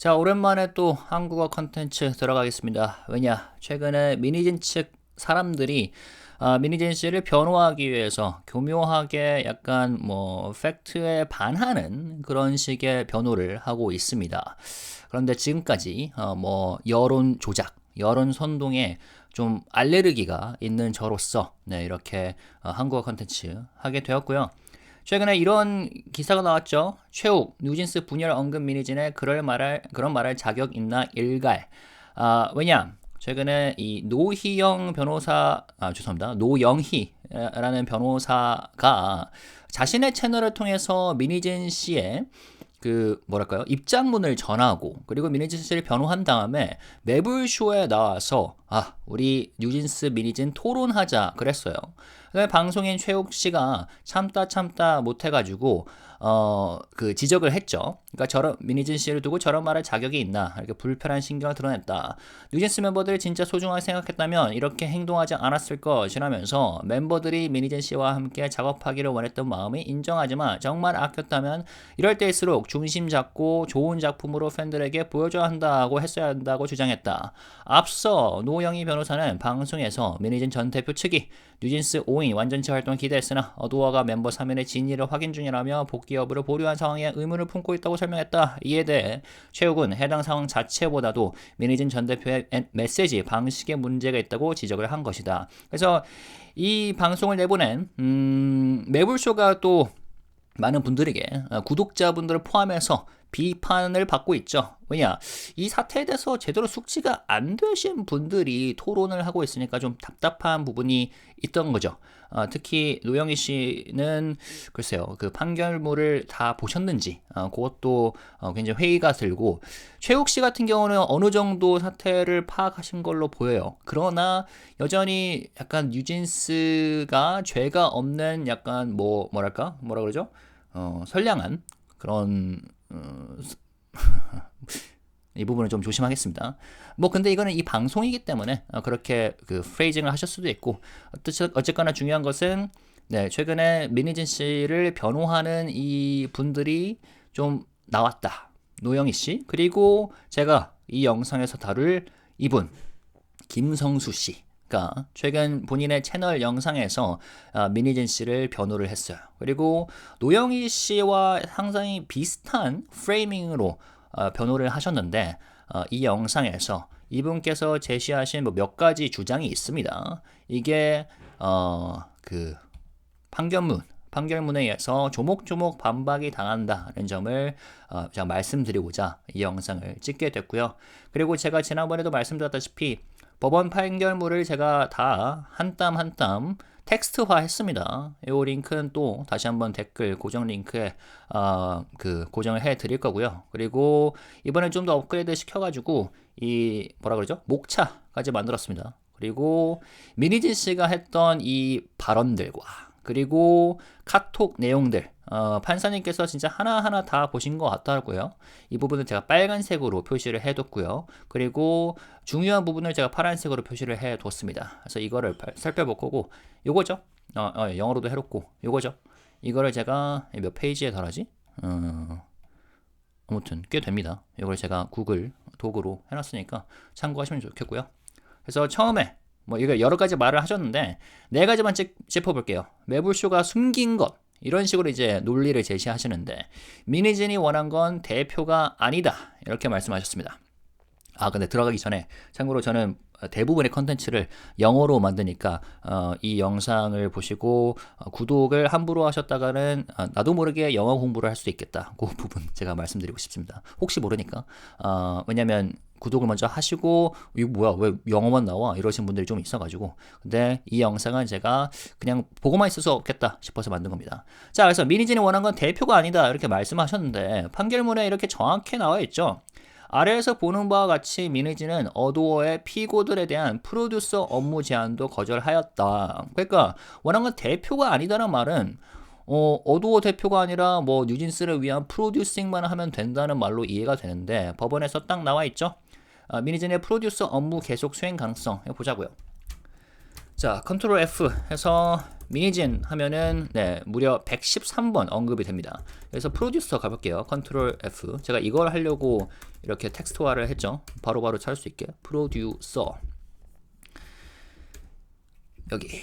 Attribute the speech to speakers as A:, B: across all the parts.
A: 자, 오랜만에 또 한국어 컨텐츠 들어가겠습니다. 왜냐? 최근에 미니진 측 사람들이 미니진 씨를 변호하기 위해서 교묘하게 약간 뭐 팩트에 반하는 그런 식의 변호를 하고 있습니다. 그런데 지금까지 뭐 여론 조작, 여론 선동에 좀 알레르기가 있는 저로서 이렇게 한국어 컨텐츠 하게 되었고요. 최근에 이런 기사가 나왔죠. 최욱, 뉴진스 분열 언급 미니진에 그런 말할 자격 있나 일갈. 왜냐? 최근에 이 노희영 변호사, 죄송합니다. 노영희라는 변호사가 자신의 채널을 통해서 미니진 씨의 그 뭐랄까요 입장문을 전하고 그리고 미니진 씨를 변호한 다음에 매불쇼에 나와서 우리 뉴진스 미니진 토론하자 그랬어요. 방송인 최욱 씨가 참다 못해가지고 그 지적을 했죠. 그러니까 저런 미니진 씨를 두고 저런 말할 자격이 있나 이렇게 불편한 신경을 드러냈다. 뉴진스 멤버들이 진짜 소중하게 생각했다면 이렇게 행동하지 않았을 것이라면서 멤버들이 미니진 씨와 함께 작업하기를 원했던 마음이 인정하지만 정말 아꼈다면 이럴 때일수록 중심 잡고 좋은 작품으로 팬들에게 보여줘야 한다고 했어야 한다고 주장했다. 앞서 노영희 변호사는 방송에서 미니진 전 대표 측이 뉴진스 5인 완전체 활동을 기대했으나 어두워가 멤버 3인의 진위를 확인 중이라며 복귀 여부를 보류한 상황에 의문을 품고 있다고 설명했다. 이에 대해 최욱은 해당 상황 자체보다도 미니진 전 대표의 메시지 방식에 문제가 있다고 지적을 한 것이다. 그래서 이 방송을 내보낸 매불쇼가 또 많은 분들에게 구독자분들을 포함해서 비판을 받고 있죠. 왜냐? 이 사태에 대해서 제대로 숙지가 안 되신 분들이 토론을 하고 있으니까 좀 답답한 부분이 있던 거죠. 특히 노영희 씨는 글쎄요, 그 판결문을 다 보셨는지 그것도 굉장히 회의가 들고 최욱 씨 같은 경우는 어느 정도 사태를 파악하신 걸로 보여요. 그러나 여전히 약간 뉴진스가 죄가 없는 약간 뭐라 그러죠? 선량한 그런 이 부분은 좀 조심하겠습니다. 뭐 근데 이거는 이 방송이기 때문에 그렇게 그 프레이징을 하실 수도 있고 어쨌거나 중요한 것은 최근에 미니진 씨를 변호하는 이 분들이 좀 나왔다. 노영희 씨 그리고 제가 이 영상에서 다룰 이분 김성수 씨. 가 최근 본인의 채널 영상에서 미니진 씨를 변호를 했어요. 그리고 노영희 씨와 상당히 비슷한 프레이밍으로 변호를 하셨는데 이 영상에서 이분께서 제시하신 몇 가지 주장이 있습니다. 이게 그 판결문에 의해서 조목조목 반박이 당한다는 점을 제가 말씀드리고자 이 영상을 찍게 됐고요. 그리고 제가 지난번에도 말씀드렸다시피 법원 판결문을 제가 다 한 땀 한 땀 텍스트화 했습니다. 이 링크는 또 다시 한번 댓글 고정 링크에 그 고정을 해 드릴 거고요. 그리고 이번엔 좀 더 업그레이드 시켜가지고 이 뭐라 그러죠? 목차까지 만들었습니다. 그리고 미니진 씨가 했던 이 발언들과 그리고 카톡 내용들 판사님께서 진짜 하나하나 다 보신 것 같더라고요. 이 부분은 제가 빨간색으로 표시를 해뒀고요. 그리고 중요한 부분을 제가 파란색으로 표시를 해뒀습니다. 그래서 이거를 살펴볼 거고 요거죠. 영어로도 해놓고 요거죠. 이거를 제가 몇 페이지에 달하지? 아무튼 꽤 됩니다. 이걸 제가 구글 도구로 해놨으니까 참고하시면 좋겠고요. 그래서 처음에 뭐 이거 여러 가지 말을 하셨는데 네 가지만 짚어볼게요. 매불쇼가 숨긴 것 이런 식으로 이제 논리를 제시하시는데 미니진이 원한 건 대표가 아니다 이렇게 말씀하셨습니다. 근데 들어가기 전에 참고로 저는 대부분의 컨텐츠를 영어로 만드니까 이 영상을 보시고 구독을 함부로 하셨다가는 나도 모르게 영어 공부를 할 수도 있겠다. 그 부분 제가 말씀드리고 싶습니다. 혹시 모르니까 왜냐면 구독을 먼저 하시고 이거 뭐야 왜 영어만 나와 이러신 분들이 좀 있어가지고 근데 이 영상은 제가 그냥 보고만 있을 수 없겠다 싶어서 만든 겁니다. 자, 그래서 미니진이 원한 건 대표가 아니다 이렇게 말씀하셨는데 판결문에 이렇게 정확히 나와 있죠. 아래에서 보는 바와 같이 미니진은 어도어의 피고들에 대한 프로듀서 업무 제안도 거절하였다. 그러니까 원한 건 대표가 아니다는 말은 어도어 대표가 아니라 뭐 뉴진스를 위한 프로듀싱만 하면 된다는 말로 이해가 되는데 법원에서 딱 나와 있죠. 미니진의 프로듀서 업무 계속 수행 가능성 보자고요. 자, 컨트롤 F 해서 미니진 하면은 네, 무려 113번 언급이 됩니다. 그래서 프로듀서 가볼게요. 컨트롤 F. 제가 이걸 하려고 이렇게 텍스트화를 했죠. 바로바로 찾을 수 있게. 프로듀서. 여기.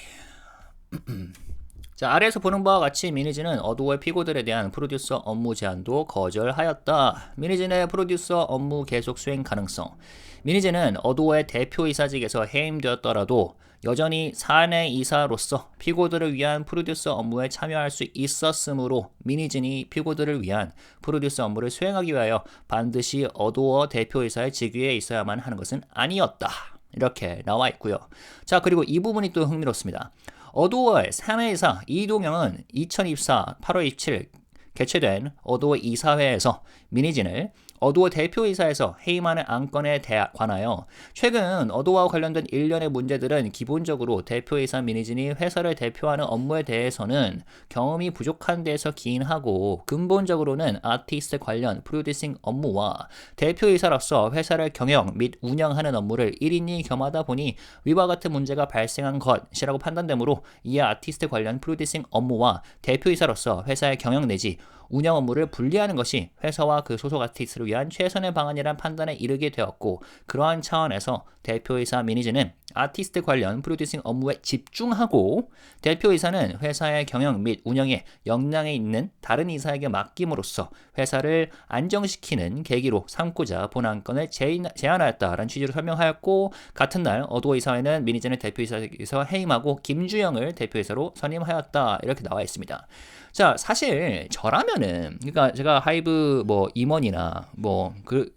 A: 자, 아래에서 보는 바와 같이 미니진은 어도어의 피고들에 대한 프로듀서 업무 제한도 거절하였다. 미니진의 프로듀서 업무 계속 수행 가능성. 미니진은 어도어의 대표이사직에서 해임되었더라도 여전히 사내 이사로서 피고들을 위한 프로듀서 업무에 참여할 수 있었으므로 미니진이 피고들을 위한 프로듀서 업무를 수행하기 위하여 반드시 어도어 대표이사의 직위에 있어야만 하는 것은 아니었다. 이렇게 나와 있고요. 자, 그리고 이 부분이 또 흥미롭습니다. 어도어의 사내이사 이동영은 2024 8월 27일 개최된 어도어 이사회에서 미니진을 어도어 대표이사에서 해임하는 안건에 관하여 최근 어도어와 관련된 일련의 문제들은 기본적으로 대표이사 미니진이 회사를 대표하는 업무에 대해서는 경험이 부족한 데에서 기인하고 근본적으로는 아티스트 관련 프로듀싱 업무와 대표이사로서 회사를 경영 및 운영하는 업무를 1인이 겸하다 보니 위와 같은 문제가 발생한 것이라고 판단되므로 이에 아티스트 관련 프로듀싱 업무와 대표이사로서 회사의 경영 내지 운영 업무를 분리하는 것이 회사와 그 소속 아티스트를 위한 최선의 방안이란 판단에 이르게 되었고 그러한 차원에서 대표이사 미니즈는 아티스트 관련 프로듀싱 업무에 집중하고 대표이사는 회사의 경영 및 운영에 역량이 있는 다른 이사에게 맡김으로써 회사를 안정시키는 계기로 삼고자 본 안건을 제안하였다라는 취지로 설명하였고 같은 날 어도어 이사회는 미니즈를 대표이사에서 해임하고 김주영을 대표이사로 선임하였다 이렇게 나와 있습니다. 자, 사실 저라면은 그러니까 제가 하이브 뭐 임원이나 뭐 그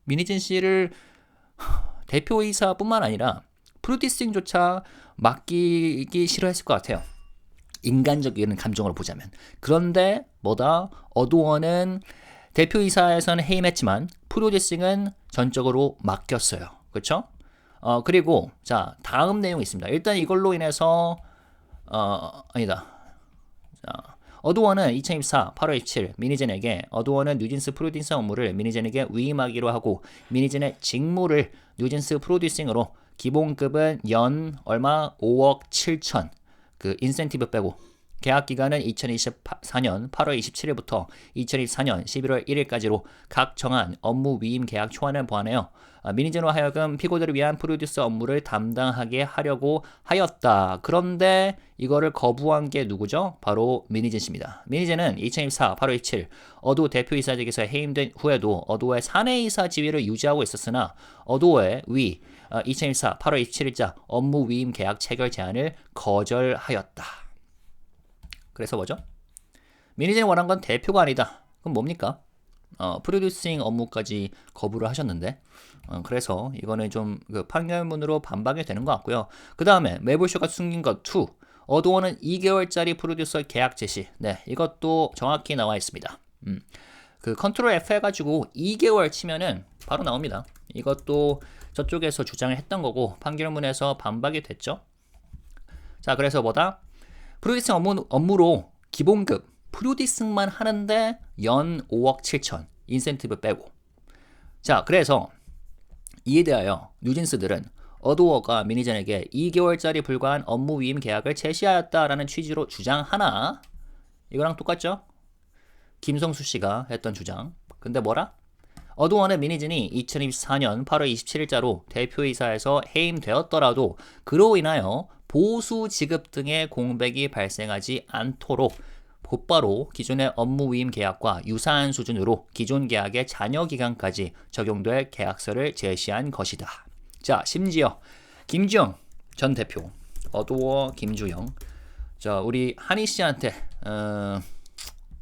A: 미니진 씨를 대표이사뿐만 아니라 프로듀싱조차 맡기기 싫어했을 것 같아요. 인간적인 감정으로 보자면. 그런데 뭐다? 어도어는 대표이사에서는 해임했지만 프로듀싱은 전적으로 맡겼어요. 그렇죠? 그리고 자, 다음 내용이 있습니다. 일단 이걸로 인해서 아니다. 자, 어도어는 2024 8월 27일 미니젠에게 어도어는 뉴진스 프로듀싱 업무를 미니젠에게 위임하기로 하고 미니젠의 직무를 뉴진스 프로듀싱으로 기본급은 연 얼마 5억 7천 그 인센티브 빼고 계약 기간은 2024년 8월 27일부터 2024년 11월 1일까지로 각 정한 업무 위임 계약 초안을 보완하여 미니젠으로 하여금 피고들을 위한 프로듀서 업무를 담당하게 하려고 하였다. 그런데 이거를 거부한 게 누구죠? 바로 미니젠 씨입니다. 미니젠은 2024 8월 27일 어도어 대표이사직에서 해임된 후에도 어도어의 사내이사 지위를 유지하고 있었으나 어도어의 2024 8월 27일자 업무 위임 계약 체결 제안을 거절하였다. 그래서 뭐죠? 미니젠이 원한 건 대표가 아니다. 그럼 뭡니까? 프로듀싱 업무까지 거부를 하셨는데 그래서 이거는 좀 그 판결문으로 반박이 되는 것 같고요. 그 다음에 매블쇼가 숨긴 것 2. 어도어는 2개월짜리 프로듀서 계약 제시. 네, 이것도 정확히 나와 있습니다. 그 컨트롤 F 해가지고 2개월 치면은 바로 나옵니다. 이것도 저쪽에서 주장을 했던 거고 판결문에서 반박이 됐죠. 자, 그래서 뭐다? 프로듀싱 업무로 기본급 프로듀싱만 하는데 연 5억 7천 인센티브 빼고. 자, 그래서 이에 대하여 뉴진스들은 어도어가 미니젠에게 2개월짜리 불과한 업무 위임 계약을 제시하였다라는 취지로 주장하나 이거랑 똑같죠? 김성수 씨가 했던 주장. 근데 뭐라? 어도어는 미니진이 2024년 8월 27일자로 대표이사에서 해임되었더라도 그로 인하여 보수 지급 등의 공백이 발생하지 않도록 곧바로 기존의 업무 위임 계약과 유사한 수준으로 기존 계약의 잔여 기간까지 적용될 계약서를 제시한 것이다. 자, 심지어 김주영 전 대표, 어도어 김주영, 자, 우리 한희 씨한테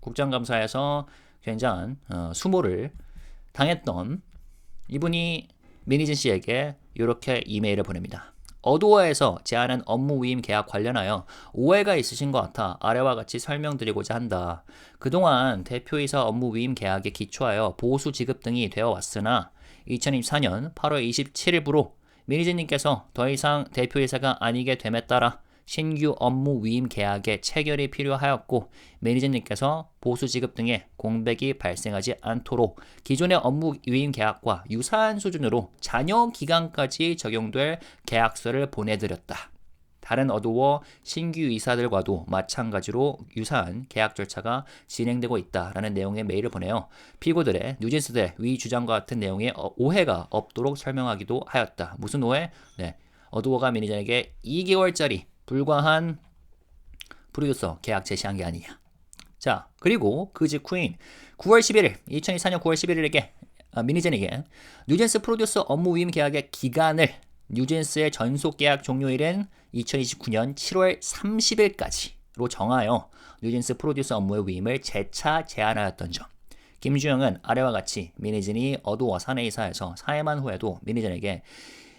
A: 국정감사에서 굉장한 수모를 당했던 이분이 미니진 씨에게 이렇게 이메일을 보냅니다. 어도어에서 제안한 업무 위임 계약 관련하여 오해가 있으신 것 같아 아래와 같이 설명드리고자 한다. 그동안 대표이사 업무 위임 계약에 기초하여 보수 지급 등이 되어 왔으나 2024년 8월 27일부로 미니진님께서 더 이상 대표이사가 아니게 됨에 따라 신규 업무 위임 계약의 체결이 필요하였고 매니저님께서 보수 지급 등의 공백이 발생하지 않도록 기존의 업무 위임 계약과 유사한 수준으로 잔여 기간까지 적용될 계약서를 보내드렸다. 다른 어도어 신규 이사들과도 마찬가지로 유사한 계약 절차가 진행되고 있다라는 내용의 메일을 보내요. 피고들의 뉴진스들의 위 주장과 같은 내용에 오해가 없도록 설명하기도 하였다. 무슨 오해? 네, 어도어가 매니저에게 2개월짜리 불과한 프로듀서 계약 제시한 게 아니냐. 자, 그리고 그 직후인 9월 11일, 2024년 9월 11일에게 미니젠에게 뉴진스 프로듀서 업무 위임 계약의 기간을 뉴진스의 전속 계약 종료일은 2029년 7월 30일까지로 정하여 뉴진스 프로듀서 업무의 위임을 재차 제안하였던 점. 김주영은 아래와 같이 미니진이 어도어 사내이사에서 사임한 후에도 미니진에게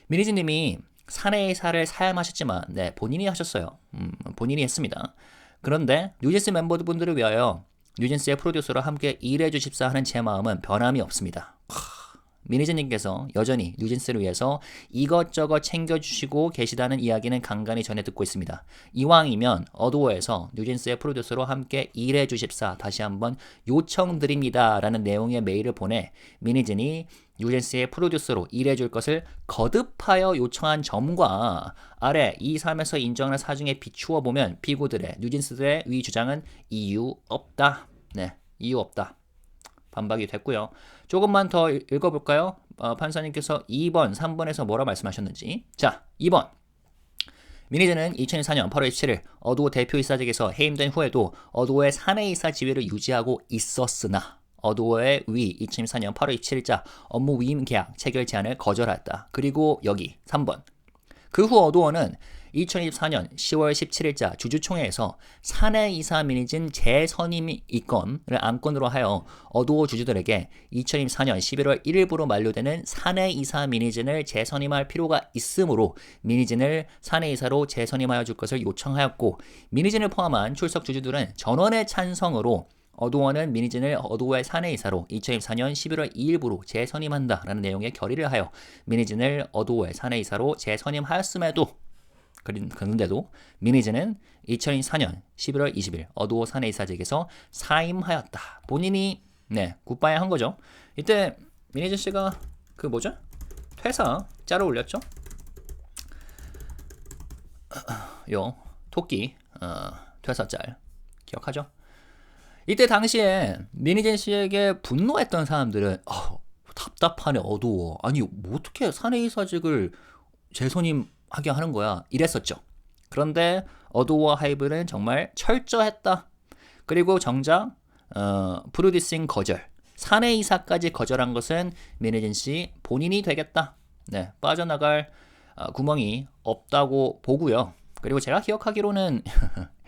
A: 미니진님이 사내이사를 사임하셨지만 네, 본인이 하셨어요. 본인이 했습니다. 그런데 뉴진스 멤버분들을 위하여 뉴진스의 프로듀서로 함께 일해 주십사 하는 제 마음은 변함이 없습니다. 미니즈님께서 여전히 뉴진스를 위해서 이것저것 챙겨주시고 계시다는 이야기는 간간히 전해 듣고 있습니다. 이왕이면 어도어에서 뉴진스의 프로듀서로 함께 일해 주십사 다시 한번 요청드립니다 라는 내용의 메일을 보내 미니진이 뉴진스의 프로듀서로 일해 줄 것을 거듭하여 요청한 점과 아래 2, 3에서 인정하는 사중에 비추어 보면 피고들의 뉴진스들의 위 주장은 이유 없다. 네, 이유 없다. 반박이 됐고요. 조금만 더 읽어볼까요? 판사님께서 2번, 3번에서 뭐라 말씀하셨는지. 자, 2번. 미니즈는 2004년 8월 27일 어도어 대표이사직에서 해임된 후에도 어도어의 사내이사 지위를 유지하고 있었으나 어도어의 위 2004년 8월 27일자 업무 위임 계약 체결 제안을 거절하였다. 그리고 여기 3번. 그 후 어도어는 2024년 10월 17일자 주주총회에서 사내이사 미니진 재선임 이건을 안건으로 하여 어도어 주주들에게 2024년 11월 1일부로 만료되는 사내이사 미니진을 재선임할 필요가 있으므로 미니진을 사내이사로 재선임하여 줄 것을 요청하였고 미니진을 포함한 출석 주주들은 전원의 찬성으로 어도어는 미니진을 어도어의 사내이사로 2024년 11월 2일부로 재선임한다라는 내용의 결의를 하여 미니진을 어도어의 사내이사로 재선임하였음에도 그런데도 미니즈는 2024년 11월 20일 어도어 사내이사직에서 사임하였다. 본인이 네 굿바이 한 거죠. 이때 미니즈 씨가 그 뭐죠? 퇴사 짤을 올렸죠. 요 토끼 퇴사 짤 기억하죠? 이때 당시에 미니진 씨에게 분노했던 사람들은 답답하네 어두워. 아니 뭐 어떻게 사내이사직을 재선임하게 하는 거야 이랬었죠. 그런데 어도어 하이브는 정말 철저했다. 그리고 정작 프로듀싱 거절, 사내이사까지 거절한 것은 미니진 씨 본인이 되겠다. 네, 빠져나갈 구멍이 없다고 보고요. 그리고 제가 기억하기로는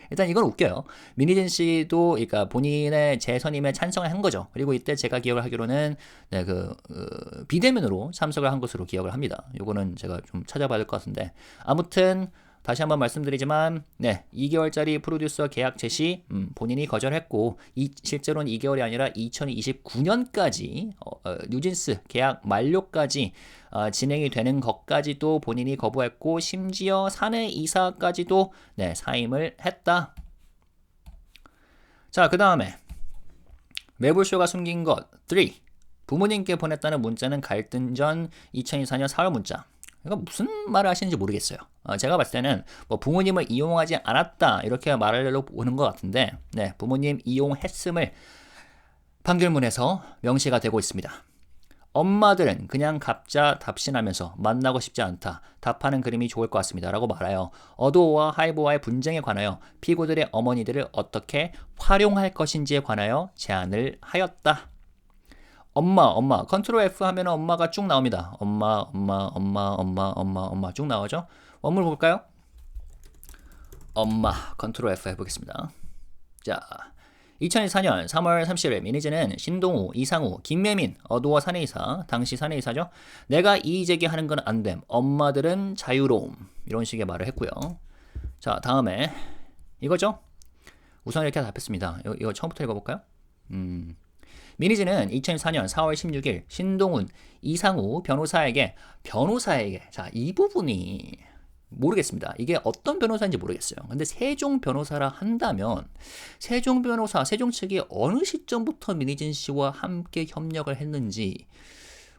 A: 일단 이건 웃겨요. 미니진 씨도 그러니까 본인의 재선임에 찬성을 한 거죠. 그리고 이때 제가 기억을 하기로는 네, 비대면으로 참석을 한 것으로 기억을 합니다. 이거는 제가 좀 찾아봐야 될 것 같은데 아무튼 다시 한번 말씀드리지만 네, 2개월짜리 프로듀서 계약 제시 본인이 거절했고 실제로는 2개월이 아니라 2029년까지 뉴진스 계약 만료까지 진행이 되는 것까지도 본인이 거부했고 심지어 사내 이사까지도 네, 사임을 했다. 자, 그 다음에 매불쇼가 숨긴 것 3. 부모님께 보냈다는 문자는 갈등 전 2024년 4월 문자. 이거 무슨 말을 하시는지 모르겠어요. 제가 봤을 때는 뭐 부모님을 이용하지 않았다 이렇게 말하려고 보는 것 같은데 네, 부모님 이용했음을 판결문에서 명시가 되고 있습니다. 엄마들은 그냥 각자 답신하면서 만나고 싶지 않다. 답하는 그림이 좋을 것 같습니다. 라고 말하여 어도어와 하이브와의 분쟁에 관하여 피고들의 어머니들을 어떻게 활용할 것인지에 관하여 제안을 하였다. 엄마 컨트롤 F 하면 엄마가 쭉 나옵니다. 엄마 쭉 나오죠. 원문 볼까요? 엄마 컨트롤 F 해보겠습니다. 자, 2024년 3월 30일 미니즈는 신동우, 이상우, 김예민, 어도어 사내이사, 당시 사내이사죠. 내가 이의제기하는 건 안 됨. 엄마들은 자유로움. 이런 식의 말을 했고요. 자, 다음에 이거죠. 우선 이렇게 답했습니다. 이거 처음부터 읽어볼까요? 미니즈는 2004년 4월 16일 신동훈, 이상우 변호사에게 자, 이 부분이 모르겠습니다. 이게 어떤 변호사인지 모르겠어요. 근데 세종 변호사라 한다면 세종 변호사, 세종 측이 어느 시점부터 미니진 씨와 함께 협력을 했는지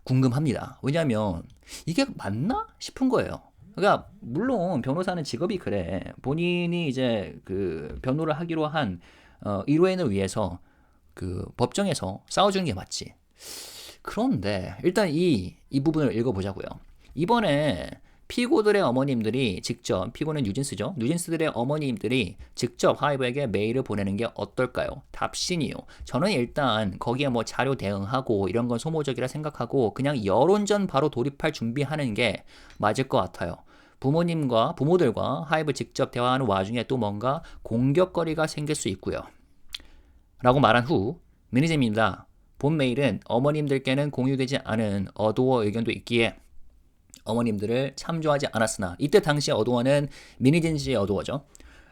A: 궁금합니다. 왜냐하면 이게 맞나 싶은 거예요. 그러니까 물론 변호사는 직업이 그래. 본인이 이제 그 변호를 하기로 한 의뢰인을 위해서 그 법정에서 싸워주는 게 맞지. 그런데 일단 이 부분을 읽어보자고요. 이번에 피고들의 어머님들이 직접, 피고는 뉴진스죠. 뉴진스들의 어머님들이 직접 하이브에게 메일을 보내는 게 어떨까요? 답신이요. 저는 일단 거기에 뭐 자료 대응하고 이런 건 소모적이라 생각하고 그냥 여론전 바로 돌입할 준비하는 게 맞을 것 같아요. 부모들과 하이브 직접 대화하는 와중에 또 뭔가 공격거리가 생길 수 있고요. 라고 말한 후 미니잼입니다. 본 메일은 어머님들께는 공유되지 않은 어도어 의견도 있기에 어머님들을 참조하지 않았으나 이때 당시 어도어는 미니진시의 어도어죠.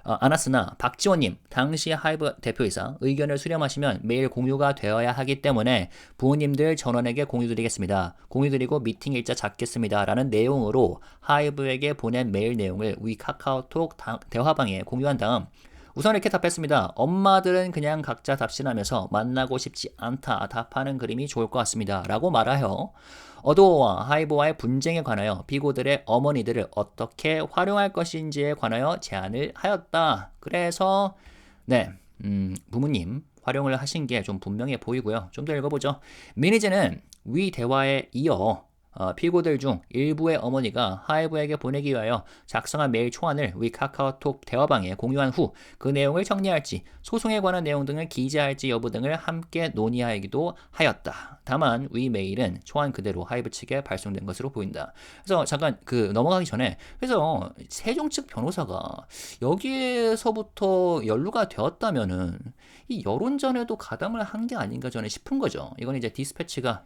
A: 않았으나 박지원님 당시 하이브 대표이사 의견을 수렴하시면 메일 공유가 되어야 하기 때문에 부모님들 전원에게 공유드리겠습니다. 공유드리고 미팅 일자 잡겠습니다. 라는 내용으로 하이브에게 보낸 메일 내용을 위 카카오톡 대화방에 공유한 다음 우선 이렇게 답했습니다. 엄마들은 그냥 각자 답신하면서 만나고 싶지 않다 답하는 그림이 좋을 것 같습니다. 라고 말하여 어도어와 하이브와의 분쟁에 관하여 피고들의 어머니들을 어떻게 활용할 것인지에 관하여 제안을 하였다. 그래서 네, 부모님 활용을 하신 게 좀 분명해 보이고요. 좀 더 읽어보죠. 미니즈는 위 대화에 이어 피고들 중 일부의 어머니가 하이브에게 보내기 위하여 작성한 메일 초안을 위 카카오톡 대화방에 공유한 후 그 내용을 정리할지 소송에 관한 내용 등을 기재할지 여부 등을 함께 논의하기도 하였다. 다만 위 메일은 초안 그대로 하이브 측에 발송된 것으로 보인다. 그래서 잠깐 넘어가기 전에 그래서 세종 측 변호사가 여기에서부터 연루가 되었다면은 이 여론전에도 가담을 한 게 아닌가 저는 싶은 거죠. 이건 이제 디스패치가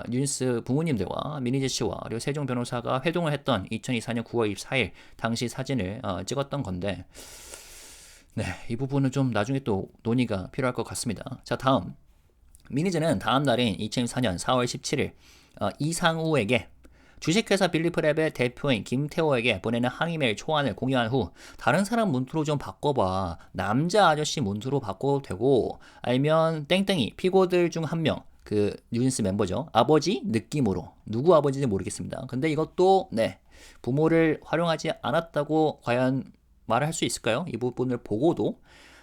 A: 뉴진스 부모님들과 미니지 씨와 그리고 세종 변호사가 회동을 했던 2024년 9월 24일 당시 사진을 찍었던 건데 네, 이 부분은 좀 나중에 또 논의가 필요할 것 같습니다. 자, 다음 미니즈는 다음 날인 2024년 4월 17일 이상우에게 주식회사 빌리프랩의 대표인 김태호에게 보내는 항의 메일 초안을 공유한 후 다른 사람 문투로 좀 바꿔봐. 남자 아저씨 문투로 바꿔도 되고 아니면 땡땡이 피고들 중 한 명 뉴진스 멤버죠. 아버지 느낌으로 누구 아버지인지 모르겠습니다. 근데 이것도 네 부모를 활용하지 않았다고 과연 말할 수 있을까요? 이 부분을 보고도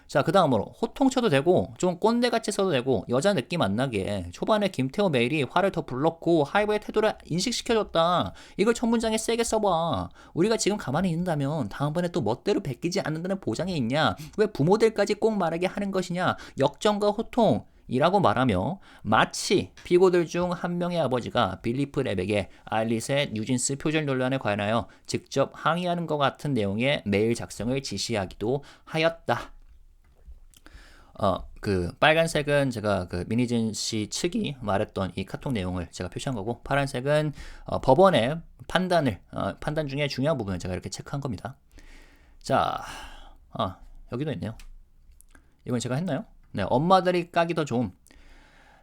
A: 자, 그 다음으로 호통 쳐도 되고 좀 꼰대같이 써도 되고 여자 느낌 안 나게 초반에 김태호 메일이 화를 더 불렀고 하이브의 태도를 인식시켜줬다. 이걸 첫 문장에 세게 써봐. 우리가 지금 가만히 있는다면 다음번에 또 멋대로 베끼지 않는다는 보장이 있냐? 왜 부모들까지 꼭 말하게 하는 것이냐? 역정과 호통 이라고 말하며 마치 피고들 중 한 명의 아버지가 빌리프 랩에게 알릿의 뉴진스 표절 논란에 관하여 직접 항의하는 것 같은 내용의 메일 작성을 지시하기도 하였다. 빨간색은 제가 미니진 씨 측이 말했던 이 카톡 내용을 제가 표시한 거고 파란색은 법원의 판단 중에 중요한 부분을 제가 이렇게 체크한 겁니다. 자, 여기도 있네요. 이건 제가 했나요? 네, 엄마들이 까기 더 좀.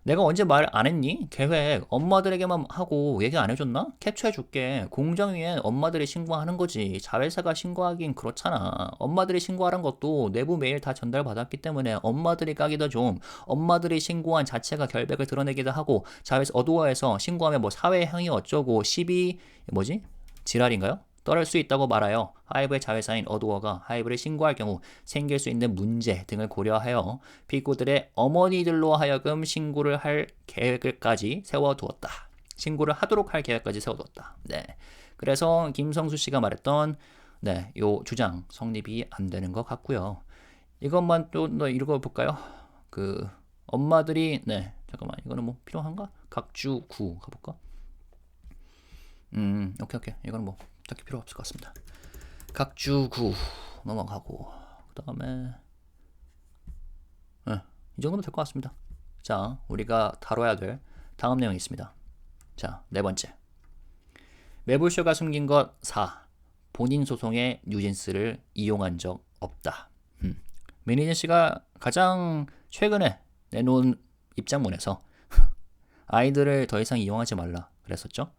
A: 내가 언제 말 안 했니? 계획 엄마들에게만 하고 얘기 안 해줬나? 캡처해줄게. 공정위에 엄마들이 신고하는 거지. 자회사가 신고하긴 그렇잖아. 엄마들이 신고하는 것도 내부 메일 다 전달받았기 때문에 엄마들이 까기도 좀. 엄마들이 신고한 자체가 결백을 드러내기도 하고 자회사 어도어에서 신고하면 뭐 사회행위 어쩌고 시비 지랄인가요? 떨을 수 있다고 말하여 하이브의 자회사인 어도어가 하이브를 신고할 경우 생길 수 있는 문제 등을 고려하여 피고들의 어머니들로 하여금 신고를 할 계획을까지 세워두었다. 신고를 하도록 할 계획까지 세워두었다. 네. 그래서 김성수 씨가 말했던 네, 요 주장 성립이 안 되는 것 같고요. 이것만 또 읽어볼까요? 엄마들이 네, 잠깐만 이거는 뭐 필요한가? 각주 9 가볼까? 오케이. 이거는 뭐 딱히 필요 없을 것 같습니다. 각주 9 넘어가고 그 다음에 이 정도면 될 것 같습니다. 자, 우리가 다뤄야 될 다음 내용이 있습니다. 자, 네 번째. 매불쇼가 숨긴 것 4. 본인 소송에 뉴진스를 이용한 적 없다. 미니진 씨가 가장 최근에 내놓은 입장문에서 아이들을 더 이상 이용하지 말라 그랬었죠.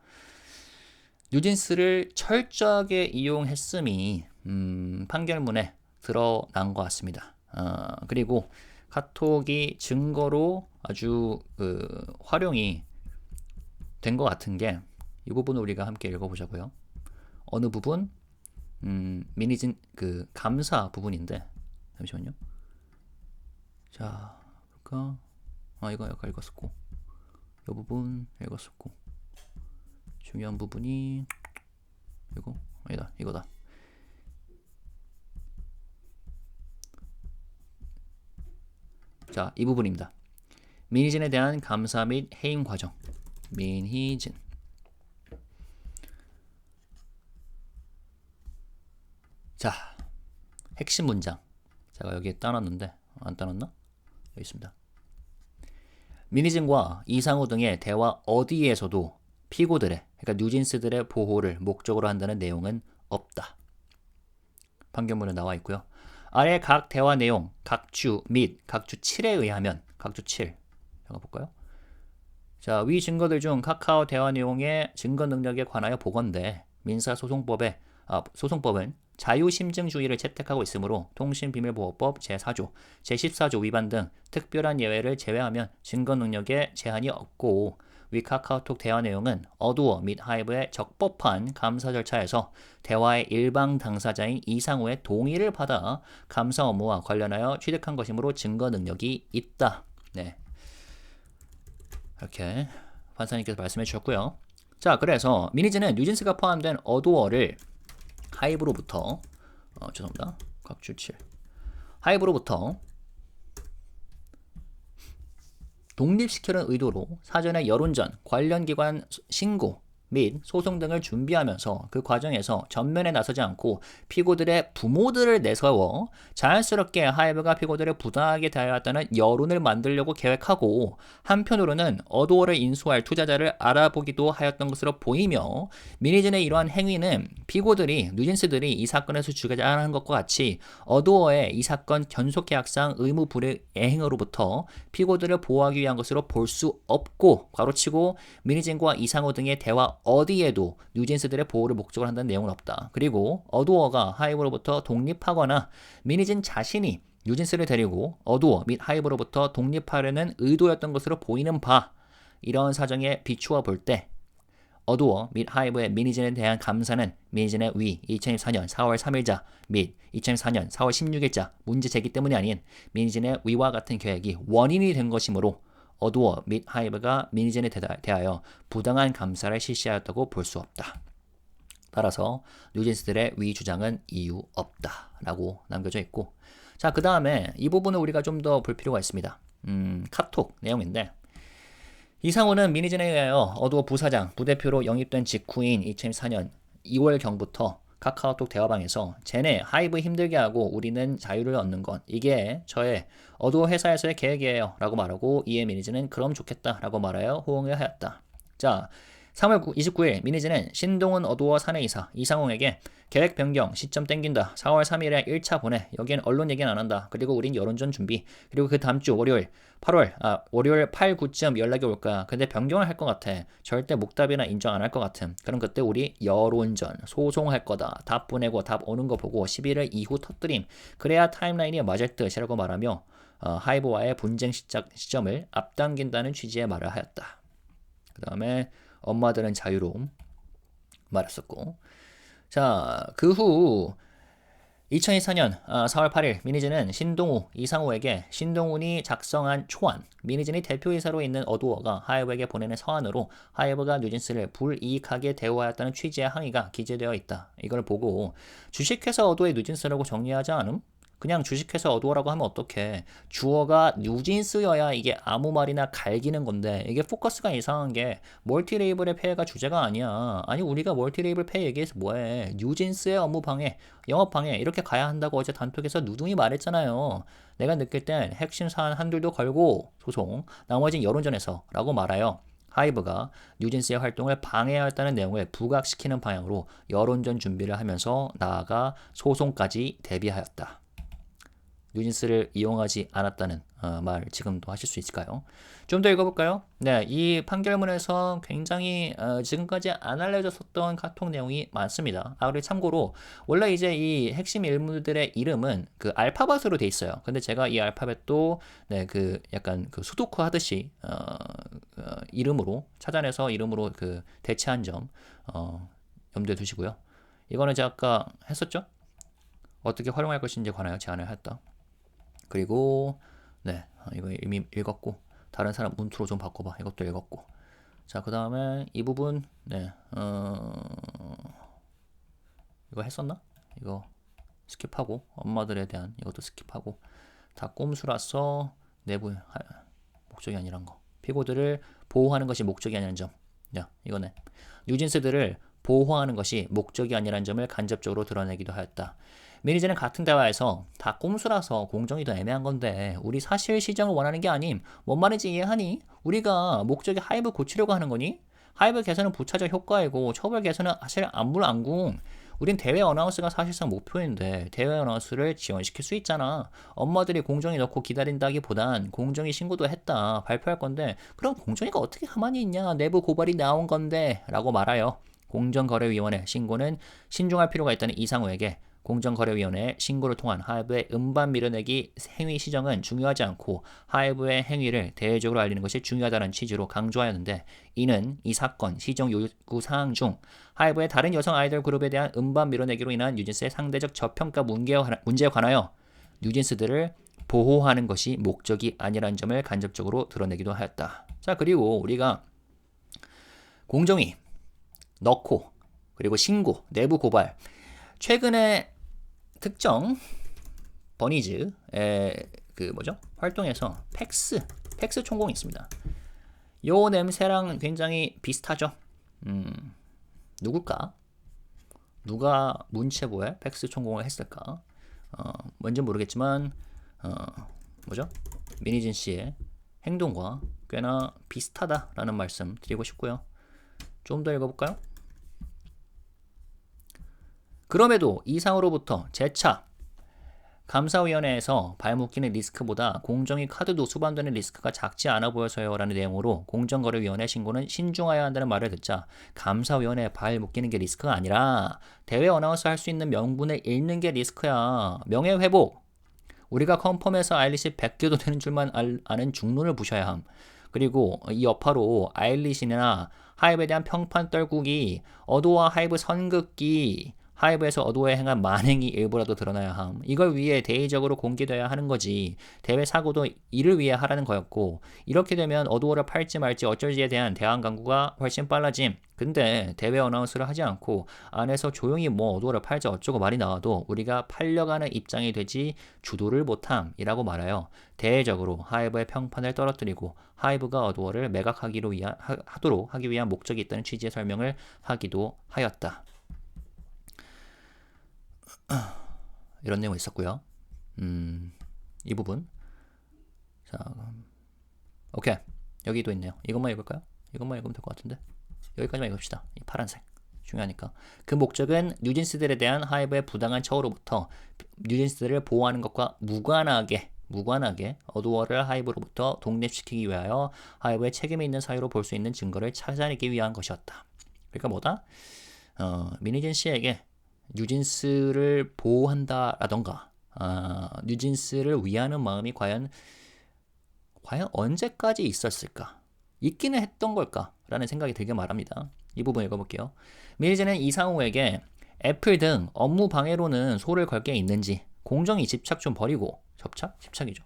A: 뉴진스를 철저하게 이용했음이 판결문에 드러난 것 같습니다. 그리고 카톡이 증거로 아주 활용이 된 것 같은 게 이 부분을 우리가 함께 읽어보자고요. 어느 부분? 미니진 그 감사 부분인데 잠시만요. 자, 볼까? 이거 약간 읽었었고, 이 부분 읽었었고, 중요한 부분이 이거 아니다, 이거다. 자, 이 부분입니다. 미니진에 대한 감사 및 해임 과정. 미니진. 자, 핵심 문장. 제가 여기에 따놨는데 안 따놨나? 여기 있습니다. 미니진과 이상우 등의 대화 어디에서도 피고들의, 그러니까 뉴진스들의 보호를 목적으로 한다는 내용은 없다. 판결문에 나와 있고요. 아래 각 대화 내용, 각주 및 각주 7에 의하면, 각주 7, 제가 볼까요? 자, 위 증거들 중 카카오 대화 내용의 증거 능력에 관하여 보건대 소송법은 자유심증주의를 채택하고 있으므로 통신비밀보호법 제4조, 제14조 위반 등 특별한 예외를 제외하면 증거 능력에 제한이 없고, 위 카카오톡 대화 내용은 어두어 및 하이브의 적법한 감사 절차에서 대화의 일방 당사자인 이상우의 동의를 받아 감사 업무와 관련하여 취득한 것이므로 증거 능력이 있다. 네, 이렇게 판사님께서 말씀해 주셨고요. 자, 그래서 미니진은 뉴진스가 포함된 어두어를 하이브로부터 죄송합니다. 각주 7 하이브로부터 독립시키는 의도로 사전에 여론전, 관련 기관 신고 및 소송 등을 준비하면서 그 과정에서 전면에 나서지 않고 피고들의 부모들을 내세워 자연스럽게 하이브가 피고들을 부당하게 대하였다는 여론을 만들려고 계획하고, 한편으로는 어두어를 인수할 투자자를 알아보기도 하였던 것으로 보이며, 미니진의 이러한 행위는 피고들이, 뉴진스들이 이 사건에서 주관하는 것과 같이 어두어의 이 사건 견속계약상 의무 불이행으로부터 피고들을 보호하기 위한 것으로 볼 수 없고, 괄호치고 미니진과 이상호 등의 대화 어디에도 뉴진스들의 보호를 목적으로 한다는 내용은 없다. 그리고 어두어가 하이브로부터 독립하거나 미니진 자신이 뉴진스를 데리고 어두어 및 하이브로부터 독립하려는 의도였던 것으로 보이는 바, 이런 사정에 비추어 볼 때 어두어 및 하이브의 미니진에 대한 감사는 미니진의 위 2024년 4월 3일자 및 2024년 4월 16일자 문제 제기 때문이 아닌 미니진의 위와 같은 계획이 원인이 된 것이므로 어두어 및 하이브가 미니진에 대하여 부당한 감사를 실시하였다고 볼 수 없다. 따라서 뉴진스들의 위 주장은 이유 없다 라고 남겨져 있고, 자, 그 다음에 이 부분을 우리가 좀 더 볼 필요가 있습니다. 카톡 내용인데, 이상호는 미니진에 의하여 어두어 부사장, 부대표로 영입된 직후인 2004년 2월경부터 카카오톡 대화방에서 쟤네 하이브 힘들게 하고 우리는 자유를 얻는 건 이게 저의 어두어 회사에서의 계획이에요 라고 말하고, 이에 미니진은 그럼 좋겠다 라고 말하여 호응을 하였다. 자, 3월 29일 미니진은 신동훈 어두어 사내이사 이상홍에게 계획 변경 시점 땡긴다. 4월 3일에 1차 보내. 여기엔 언론 얘기는 안 한다. 그리고 우린 여론전 준비. 그리고 그 다음 주 월요일 월요일 8, 9쯤 연락이 올 거야. 근데 변경을 할 것 같아. 절대 목답이나 인정 안 할 것 같음. 그럼 그때 우리 여론전 소송할 거다. 답 보내고 답 오는 거 보고 11일 이후 터뜨림. 그래야 타임라인이 맞을 듯이라고 말하며 하이브와의 분쟁 시점을 앞당긴다는 취지의 말을 하였다. 그 다음에 엄마들은 자유로움 말했었고, 자, 그 후 2024년 4월 8일 미니진은 신동우, 이상호에게 신동훈이 작성한 초안, 미니진이 대표이사로 있는 어두어가 하이브에게 보내는 서한으로 하이브가 뉴진스를 불이익하게 대우하였다는 취지의 항의가 기재되어 있다. 이걸 보고 주식회사 어두어의 뉴진스라고 정리하지 않음? 그냥 주식회사 어두어라고 하면 어떡해. 주어가 뉴진스여야 이게 아무 말이나 갈기는 건데, 이게 포커스가 이상한 게 멀티레이블의 폐해가 주제가 아니야. 아니, 우리가 멀티레이블 폐해 얘기해서 뭐해. 뉴진스의 업무 방해, 영업 방해 이렇게 가야 한다고 어제 단톡에서 누둥이 말했잖아요. 내가 느낄 땐 핵심 사안 한둘도 걸고 소송, 나머진 여론전에서 라고 말하여 하이브가 뉴진스의 활동을 방해하였다는 내용을 부각시키는 방향으로 여론전 준비를 하면서 나아가 소송까지 대비하였다. 뉴진스를 이용하지 않았다는 말 지금도 하실 수 있을까요? 좀 더 읽어볼까요? 네, 이 판결문에서 굉장히 지금까지 안 알려졌었던 카톡 내용이 많습니다. 그리고 참고로 원래 이제 이 핵심 일문들의 이름은 그 알파벳으로 돼 있어요. 근데 제가 이 알파벳도 네, 그 약간 그 수도쿠 하듯이 이름으로 찾아내서 이름으로 그 대체한 점 염두에 두시고요. 이거는 제가 아까 했었죠? 어떻게 활용할 것인지에 관하여 제안을 했다. 그리고 네, 이거 이미 읽었고 다른 사람 문투로 좀 바꿔봐. 이것도 읽었고. 자, 그 다음에 이 부분 네, 이거 했었나? 이거 스킵하고 엄마들에 대한 이것도 스킵하고 다 꼼수라서 내부 목적이 아니란 거. 피고들을 보호하는 것이 목적이 아니라는 점. 야, 이거네. 뉴진스들을 보호하는 것이 목적이 아니라는 점을 간접적으로 드러내기도 하였다. 미니즈는 같은 대화에서 다 꼼수라서 공정이 더 애매한 건데 우리 사실 시정을 원하는 게 아님. 뭔 말인지 이해하니? 우리가 목적이 하이브 고치려고 하는 거니? 하이브 개선은 부차적 효과이고 처벌 개선은 사실 안물안궁. 우린 대외 어나운스가 사실상 목표인데 대외 어나운스를 지원시킬 수 있잖아. 엄마들이 공정위 넣고 기다린다기보단 공정위 신고도 했다. 발표할 건데 그럼 공정위가 어떻게 가만히 있냐. 내부 고발이 나온 건데 라고 말하여 공정거래위원회 신고는 신중할 필요가 있다는 이상우에게 공정거래위원회 신고를 통한 하이브의 음반 밀어내기 행위 시정은 중요하지 않고 하이브의 행위를 대외적으로 알리는 것이 중요하다는 취지로 강조하였는데 이는 이 사건 시정 요구 사항 중 하이브의 다른 여성 아이돌 그룹에 대한 음반 밀어내기로 인한 뉴진스의 상대적 저평가 문제에 관하여 뉴진스들을 보호하는 것이 목적이 아니라는 점을 간접적으로 드러내기도 하였다. 자, 그리고 우리가 공정위 넣고 그리고 신고, 내부 고발 최근에 특정 버니즈의 활동에서 팩스 총공이 있습니다. 요 냄새랑 굉장히 비슷하죠. 누굴까? 누가 문체부에 팩스 총공을 했을까? 뭔지 모르겠지만 미니진 씨의 행동과 꽤나 비슷하다라는 말씀 드리고 싶고요. 좀 더 읽어볼까요? 그럼에도 이상으로부터 재차 감사위원회에서 발묶이는 리스크보다 공정위 카드도 수반되는 리스크가 작지 않아 보여서요 라는 내용으로 공정거래위원회 신고는 신중해야 한다는 말을 듣자 감사위원회에 발묶이는 게 리스크가 아니라 대외 어나운스 할 수 있는 명분을 잃는 게 리스크야. 명예회복. 우리가 컨펌에서 아일리시 100개도 되는 줄만 아는 중론을 부셔야 함. 그리고 이 여파로 아일리시나 하이브에 대한 평판 떨구기, 어도와 하이브 선긋기, 하이브에서 어도에 행한 만행이 일부라도 드러나야 함. 이걸 위해 대의적으로 공개돼야 하는 거지. 대외 사고도 이를 위해 하라는 거였고 이렇게 되면 어도어를 팔지 말지 어쩔지에 대한 대안 강구가 훨씬 빨라짐. 근데 대외 어나운스를 하지 않고 안에서 조용히 어도어를 팔자 어쩌고 말이 나와도 우리가 팔려가는 입장이 되지 주도를 못함이라고 말하여 대외적으로 하이브의 평판을 떨어뜨리고 하이브가 어도어를 하도록 하기 위한 목적이 있다는 취지의 설명을 하기도 하였다. 이런 내용이 있었고요. 이 부분. 자, 오케이. 여기도 있네요. 이것만 읽을까요? 이것만 읽으면 될 것 같은데. 여기까지만 읽읍시다. 이 파란색. 중요하니까. 그 목적은 뉴진스들에 대한 하이브의 부당한 처우로부터 뉴진스들을 보호하는 것과 무관하게 어도어를 하이브로부터 독립시키기 위하여 하이브의 책임이 있는 사유로 볼 수 있는 증거를 찾아내기 위한 것이었다. 그러니까 뭐다? 미니진 씨에게 뉴진스를 보호한다라던가 뉴진스를 위하는 마음이 과연 언제까지 있었을까? 있기는 했던 걸까? 라는 생각이 들게 말합니다. 이 부분 읽어볼게요. 미니진은 이상우에게 애플 등 업무 방해로는 소를 걸 게 있는지 공정위 집착 좀 버리고 집착이죠.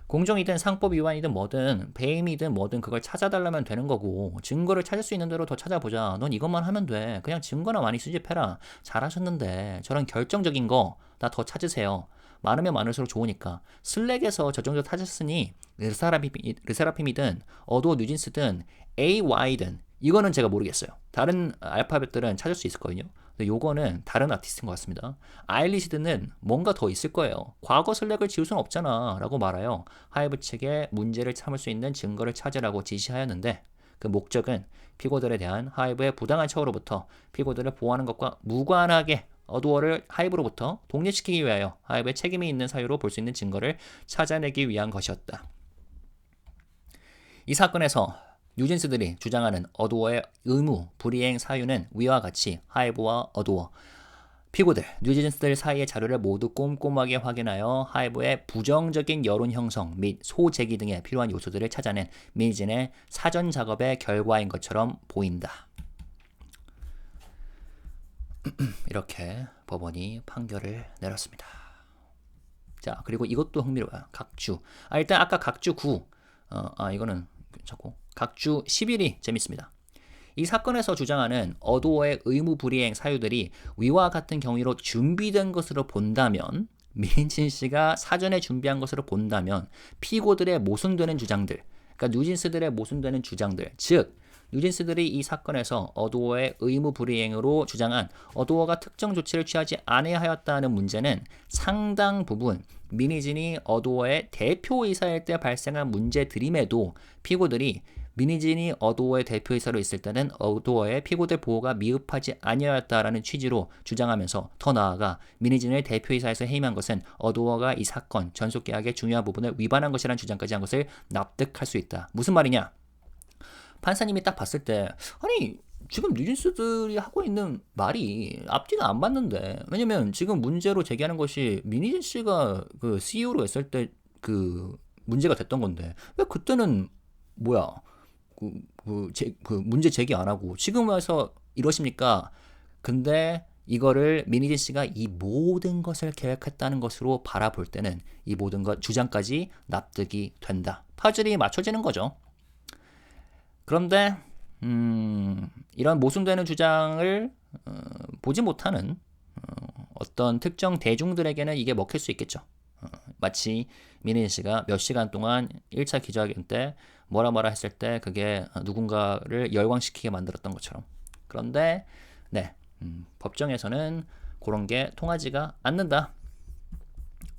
A: 공정이든 상법 위반이든 뭐든 배임이든 뭐든 그걸 찾아달라면 되는 거고 증거를 찾을 수 있는 대로 더 찾아보자. 넌 이것만 하면 돼. 그냥 증거나 많이 수집해라. 잘하셨는데 저런 결정적인 거 나 더 찾으세요. 많으면 많을수록 좋으니까. 슬랙에서 저 정도 찾았으니 르세라핌이든 어도 뉴진스든 AY든 이거는 제가 모르겠어요. 다른 알파벳들은 찾을 수 있을 거거든요. 근데 요거는 다른 아티스트인 것 같습니다. 아일리시드는 뭔가 더 있을 거예요. 과거 슬랙을 지울 수는 없잖아 라고 말하여 하이브 측에 문제를 삼을 수 있는 증거를 찾으라고 지시하였는데 그 목적은 피고들에 대한 하이브의 부당한 처우로부터 피고들을 보호하는 것과 무관하게 어도어를 하이브로부터 독립시키기 위하여 하이브의 책임이 있는 사유로 볼 수 있는 증거를 찾아내기 위한 것이었다. 이 사건에서 뉴진스들이 주장하는 어도어의 의무, 불이행 사유는 위와 같이 하이브와 어도어, 피고들, 뉴진스들 사이의 자료를 모두 꼼꼼하게 확인하여 하이브의 부정적인 여론 형성 및 소제기 등에 필요한 요소들을 찾아낸 미니진의 사전 작업의 결과인 것처럼 보인다. 이렇게 법원이 판결을 내렸습니다. 자, 그리고 이것도 흥미로워요. 각주. 일단 아까 각주 9. 이거는 괜찮고. 각주 11이 재밌습니다. 이 사건에서 주장하는 어도어의 의무 불이행 사유들이 위와 같은 경위로 준비된 것으로 본다면, 민진 씨가 사전에 준비한 것으로 본다면 피고들의 모순되는 주장들, 그러니까 뉴진스들의 모순되는 주장들, 즉 뉴진스들이 이 사건에서 어도어의 의무 불이행으로 주장한 어도어가 특정 조치를 취하지 아니하였다는 문제는 상당 부분 미니진이 어도어의 대표이사일 때 발생한 문제들임에도 피고들이 미니진이 어도어의 대표이사로 있을 때는 어도어의 피고들 보호가 미흡하지 아니하였다라는 취지로 주장하면서 더 나아가 미니진을 대표이사에서 해임한 것은 어도어가 이 사건 전속계약의 중요한 부분을 위반한 것이라는 주장까지 한 것을 납득할 수 있다. 무슨 말이냐? 판사님이 딱 봤을 때 아니 지금 뉴진스들이 하고 있는 말이 앞뒤가 안 맞는데, 왜냐면 지금 문제로 제기하는 것이 미니진 씨가 그 CEO로 했을 때 그 문제가 됐던 건데 왜 그때는 뭐야 문제 제기 안 하고 지금 와서 이러십니까? 근데 이거를 미니진 씨가 이 모든 것을 계획했다는 것으로 바라볼 때는 이 모든 것 주장까지 납득이 된다. 퍼즐이 맞춰지는 거죠. 그런데 이런 모순되는 주장을 보지 못하는 어떤 특정 대중들에게는 이게 먹힐 수 있겠죠. 마치 민희 씨가 몇 시간 동안 1차 기자회견 때 뭐라 했을 때 그게 누군가를 열광시키게 만들었던 것처럼. 그런데 네, 법정에서는 그런 게 통하지가 않는다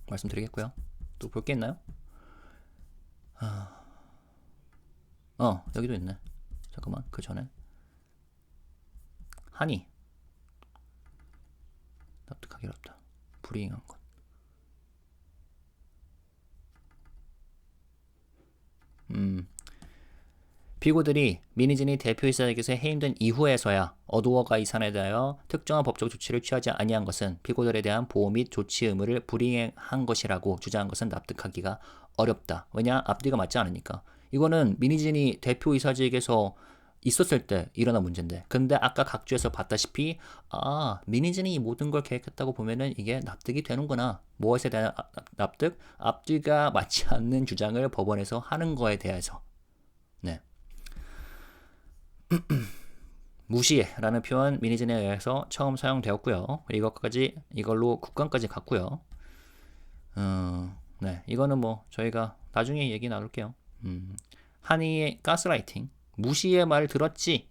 A: 말씀드리겠고요. 또 볼 게 있나요? 여기도 있네. 잠깐만, 그 전에 한이 납득하기 어렵다. 불이행한 것. 피고들이 미니진이 대표이사에게서 해임된 이후에서야 어도어가 이 사안에 대하여 특정한 법적 조치를 취하지 아니한 것은 피고들에 대한 보호 및 조치 의무를 불이행한 것이라고 주장한 것은 납득하기가 어렵다. 왜냐? 앞뒤가 맞지 않으니까. 이거는 미니진이 대표이사직에서 있었을 때 일어난 문제인데, 근데 아까 각주에서 봤다시피 미니진이 이 모든 걸 계획했다고 보면은 이게 납득이 되는구나. 무엇에 대한 납득? 앞뒤가 맞지 않는 주장을 법원에서 하는 거에 대해서. 네. 무시라는 표현 미니진에 의해서 처음 사용되었고요. 이걸로 국감까지 갔고요. 네, 이거는 뭐 저희가 나중에 얘기 나눌게요. 한이의 가스라이팅, 무시의 말을 들었지?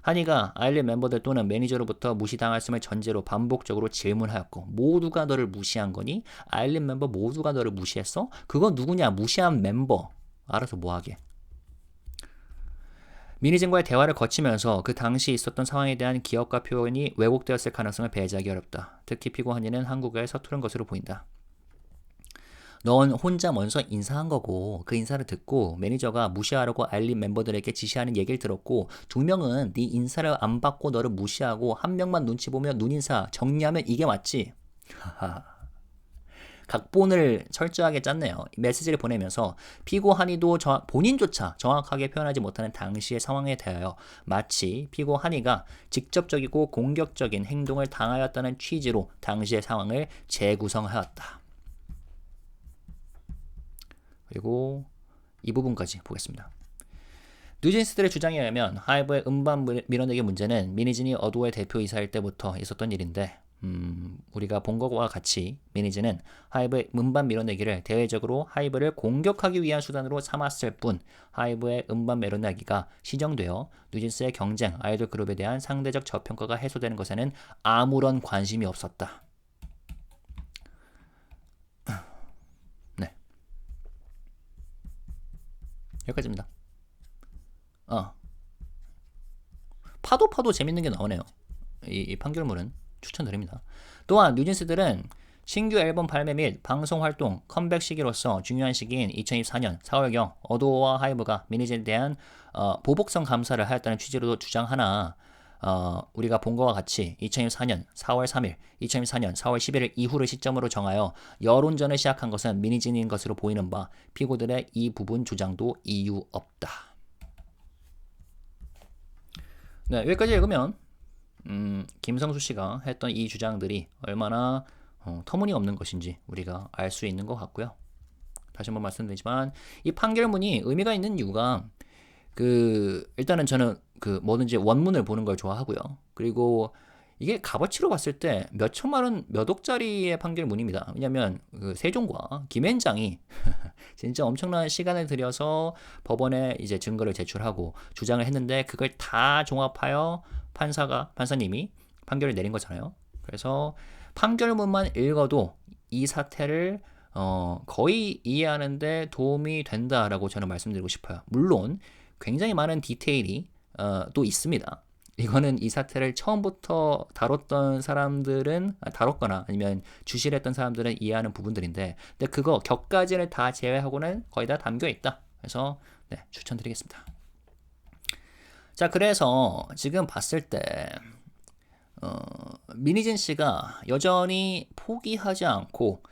A: 한이가 아일린 멤버들 또는 매니저로부터 무시당했음을 전제로 반복적으로 질문하였고, 모두가 너를 무시한 거니? 아일린 멤버 모두가 너를 무시했어? 그건 누구냐? 무시한 멤버. 알아서 뭐하게. 미니진과의 대화를 거치면서 그 당시 있었던 상황에 대한 기억과 표현이 왜곡되었을 가능성을 배제하기 어렵다. 특히 피고 한이는 한국어에 서투른 것으로 보인다. 넌 혼자 먼저 인사한 거고 그 인사를 듣고 매니저가 무시하라고 알린 멤버들에게 지시하는 얘기를 들었고, 두 명은 네 인사를 안 받고 너를 무시하고 한 명만 눈치 보며 눈인사 정리하면 이게 맞지? 각본을 철저하게 짰네요. 메시지를 보내면서 피고 한이도 본인조차 정확하게 표현하지 못하는 당시의 상황에 대하여 마치 피고 한이가 직접적이고 공격적인 행동을 당하였다는 취지로 당시의 상황을 재구성하였다. 그리고 이 부분까지 보겠습니다. 뉴진스들의 주장에 의하면 하이브의 음반 밀어내기 문제는 미니진이 어도어의 대표이사일 때부터 있었던 일인데, 우리가 본 것과 같이 미니진은 하이브의 음반 밀어내기를 대외적으로 하이브를 공격하기 위한 수단으로 삼았을 뿐, 하이브의 음반 밀어내기가 시정되어 뉴진스의 경쟁 아이돌 그룹에 대한 상대적 저평가가 해소되는 것에는 아무런 관심이 없었다. 네, 여기까지입니다. 파도 재밌는 게 나오네요. 이 판결문은 추천드립니다. 또한 뉴진스들은 신규 앨범 발매 및 방송 활동 컴백 시기로서 중요한 시기인 2024년 4월경 어도어와 하이브가 미니진에 대한 보복성 감사를 하였다는 취지로도 주장하나, 우리가 본 것과 같이 2024년 4월 3일, 2024년 4월 11일 이후를 시점으로 정하여 여론전을 시작한 것은 미니진인 것으로 보이는 바, 피고들의 이 부분 주장도 이유 없다. 네, 여기까지 읽으면 김성수 씨가 했던 이 주장들이 얼마나 터무니없는 것인지 우리가 알 수 있는 것 같고요. 다시 한번 말씀드리지만 이 판결문이 의미가 있는 이유가 일단은 저는 뭐든지 원문을 보는 걸 좋아하고요. 그리고 이게 값어치로 봤을 때 몇 천만 원 몇 억짜리의 판결문입니다. 왜냐면 세종과 김앤장이 진짜 엄청난 시간을 들여서 법원에 이제 증거를 제출하고 주장을 했는데 그걸 다 종합하여 판사님이 판결을 내린 거잖아요. 그래서 판결문만 읽어도 이 사태를 거의 이해하는데 도움이 된다라고 저는 말씀드리고 싶어요. 물론 굉장히 많은 디테일이 또 있습니다. 이거는 이 사태를 처음부터 다뤘던 사람들은 다뤘거나 아니면 주시를 했던 사람들은 이해하는 부분들인데 근데 그거 격가지를 다 제외하고는 거의 다 담겨 있다. 그래서 네, 추천드리겠습니다. 자, 그래서 지금 봤을 때 민희진 씨가 여전히 포기하지 않고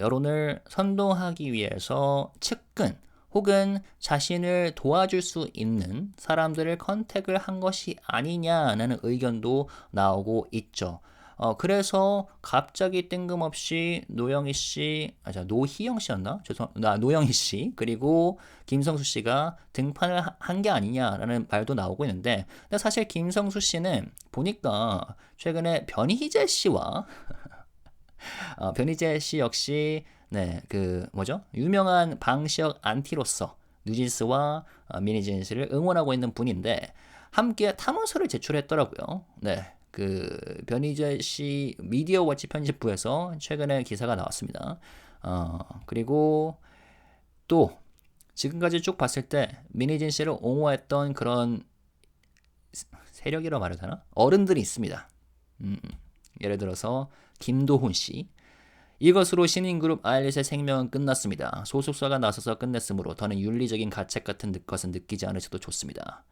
A: 여론을 선동하기 위해서 측근 혹은 자신을 도와줄 수 있는 사람들을 컨택을 한 것이 아니냐라는 의견도 나오고 있죠. 그래서 갑자기 뜬금없이 노영희 씨, 노희영 씨였나? 노영희 씨, 그리고 김성수 씨가 등판을 한 게 아니냐라는 말도 나오고 있는데, 근데 사실 김성수 씨는 보니까 최근에 변희재 씨와 변희재 씨 역시 네, 유명한 방시혁 안티로서 뉴진스와 미니진 씨를 응원하고 있는 분인데 함께 탄원서를 제출했더라고요. 네, 변희재 씨 미디어 워치 편집부에서 최근에 기사가 나왔습니다. 그리고 또 지금까지 쭉 봤을 때 미니진 씨를 옹호했던 그런 세력이라고 말해야 되나? 어른들이 있습니다. 예를 들어서 김도훈 씨. 이것으로 신인그룹 아일릿의 생명은 끝났습니다. 소속사가 나서서 끝냈으므로 더는 윤리적인 가책 같은 것은 느끼지 않으셔도 좋습니다.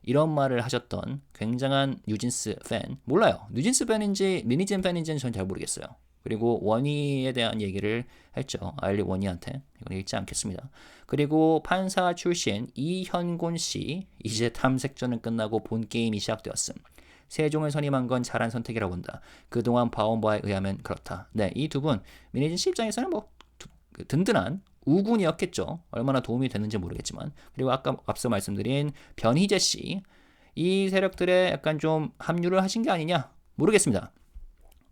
A: 이런 말을 하셨던 굉장한 뉴진스 팬. 몰라요. 뉴진스 팬인지 미니진 팬인지는 전 잘 모르겠어요. 그리고 원희에 대한 얘기를 했죠. 아일릿 원희한테. 이건 읽지 않겠습니다. 그리고 판사 출신 이현곤 씨. 이제 탐색전은 끝나고 본 게임이 시작되었음. 세종을 선임한 건 잘한 선택이라고 본다. 그동안 봐온 바에 의하면 그렇다. 네, 이 두 분 민희진 씨 입장에서는 든든한 우군이었겠죠. 얼마나 도움이 됐는지 모르겠지만. 그리고 앞서 말씀드린 변희재 씨. 이 세력들에 약간 좀 합류를 하신 게 아니냐? 모르겠습니다.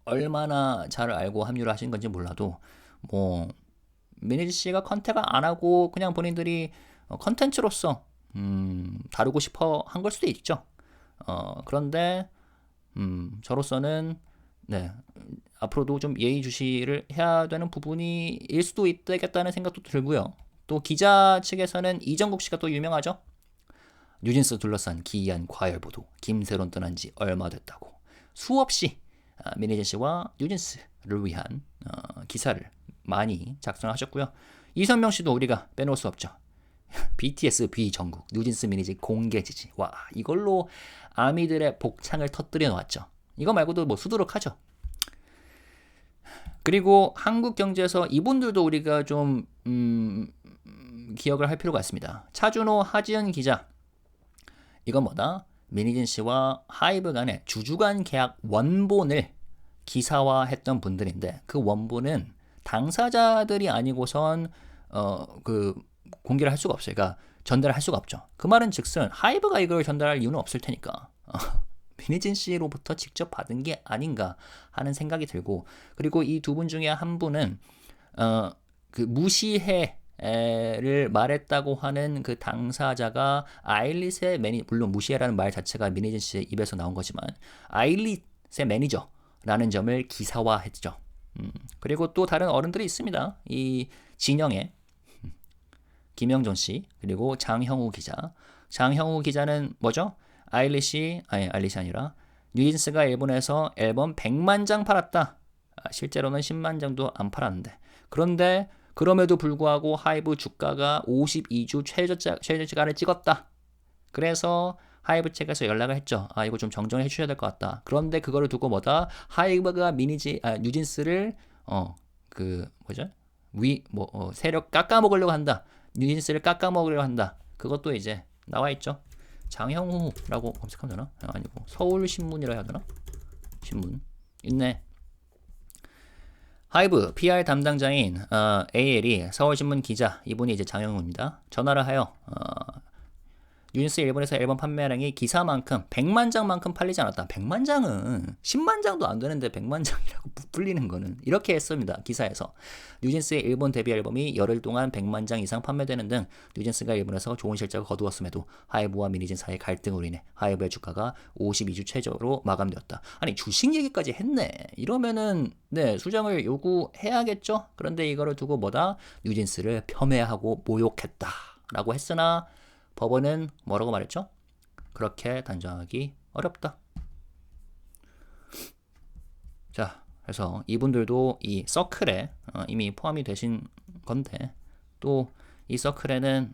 A: 얼마나 잘 알고 합류를 하신 건지 몰라도 민희진 씨가 컨택을 안 하고 그냥 본인들이 컨텐츠로서 다루고 싶어 한 걸 수도 있죠. 그런데 저로서는 네, 앞으로도 좀 예의주시를 해야 되는 부분일 수도 있겠다는 생각도 들고요. 또 기자 측에서는 이정국 씨가 또 유명하죠. 뉴진스 둘러싼 기이한 과열 보도, 김세론 떠난 지 얼마 됐다고 수없이 민희진 씨와 뉴진스를 위한 기사를 많이 작성하셨고요. 이선명 씨도 우리가 빼놓을 수 없죠. BTS 비정국, 뉴진스 미니지 공개 지지. 와, 이걸로 아미들의 복창을 터뜨려 놓았죠. 이거 말고도 수두룩하죠. 그리고 한국 경제에서 이분들도 우리가 좀 기억을 할 필요가 있습니다. 차준호, 하지은 기자. 이건 뭐다? 민희진 씨와 하이브 간의 주주간 계약 원본을 기사화했던 분들인데 그 원본은 당사자들이 아니고선 공개를 할 수가 없어요. 그러니까 전달할 수가 없죠. 그 말은 즉슨 하이브가 이걸 전달할 이유는 없을 테니까 민희진 씨로부터 직접 받은 게 아닌가 하는 생각이 들고 그리고 이 두 분 중에 한 분은 무시해를 말했다고 하는 그 당사자가 아일릿의 물론 무시해라는 말 자체가 민희진 씨의 입에서 나온 거지만 아일릿의 매니저라는 점을 기사화했죠. 그리고 또 다른 어른들이 있습니다. 이 진영에 김영존 씨 그리고 장형우 기자. 장형우 기자는 뭐죠? 아일릿이 아니라 뉴진스가 일본에서 앨범 100만 장 팔았다. 실제로는 10만 장도 안 팔았는데. 그런데 그럼에도 불구하고 하이브 주가가 52주 최저가를 찍었다. 그래서 하이브 측에서 연락을 했죠. 이거 좀 정정해 주셔야 될 것 같다. 그런데 그거를 두고 뭐다? 하이브가 뉴진스를 세력 깎아먹으려고 한다. 뉴진스를 깎아먹으려고 한다. 그것도 이제 나와 있죠. 장형우라고 검색하면 되나? 아니고 서울신문이라 해야 되나? 신문 있네. 하이브 PR 담당자인 AL이 서울신문 기자, 이분이 이제 장영우입니다. 전화를 하여 뉴진스 일본에서 앨범 판매량이 기사만큼 100만 장만큼 팔리지 않았다. 100만 장은 10만 장도 안 되는데 100만 장이라고 불리는 거는, 이렇게 했습니다. 기사에서 뉴진스의 일본 데뷔 앨범이 열흘 동안 100만 장 이상 판매되는 등 뉴진스가 일본에서 좋은 실적을 거두었음에도 하이브와 미니진 사이의 갈등으로 인해 하이브의 주가가 52주 최저로 마감되었다. 아니, 주식 얘기까지 했네. 이러면은 네, 수정을 요구해야겠죠. 그런데 이거를 두고 뭐다? 뉴진스를 폄훼하고 모욕했다 라고 했으나 법원은 뭐라고 말했죠? 그렇게 단정하기 어렵다. 자, 그래서 이분들도 이 서클에 이미 포함이 되신 건데, 또 이 서클에는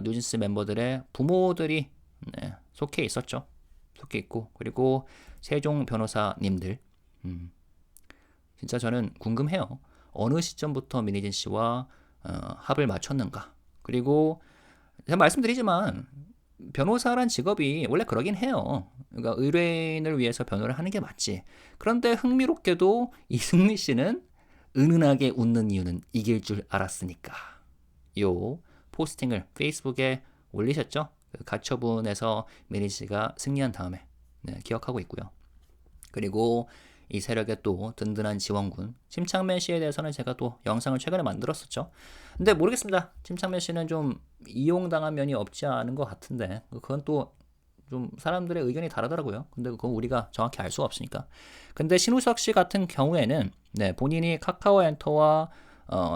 A: 뉴진스 멤버들의 부모들이 속해 있었죠. 속해 있고, 그리고 세종 변호사님들. 진짜 저는 궁금해요. 어느 시점부터 미니진 씨와 합을 맞췄는가? 그리고 제가 말씀드리지만 변호사란 직업이 원래 그러긴 해요. 그러니까 의뢰인을 위해서 변호를 하는 게 맞지. 그런데 흥미롭게도 이승미 씨는 은은하게 웃는 이유는 이길 줄 알았으니까. 요 포스팅을 페이스북에 올리셨죠. 가처분에서 미니 씨가 승리한 다음에 기억하고 있고요. 그리고 이 세력의 또 든든한 지원군 심창맨 씨에 대해서는 제가 또 영상을 최근에 만들었었죠. 근데 모르겠습니다. 심창맨 씨는 좀 이용당한 면이 없지 않은 것 같은데, 그건 또 좀 사람들의 의견이 다르더라고요. 근데 그건 우리가 정확히 알 수가 없으니까. 근데 신우석 씨 같은 경우에는 본인이 카카오엔터와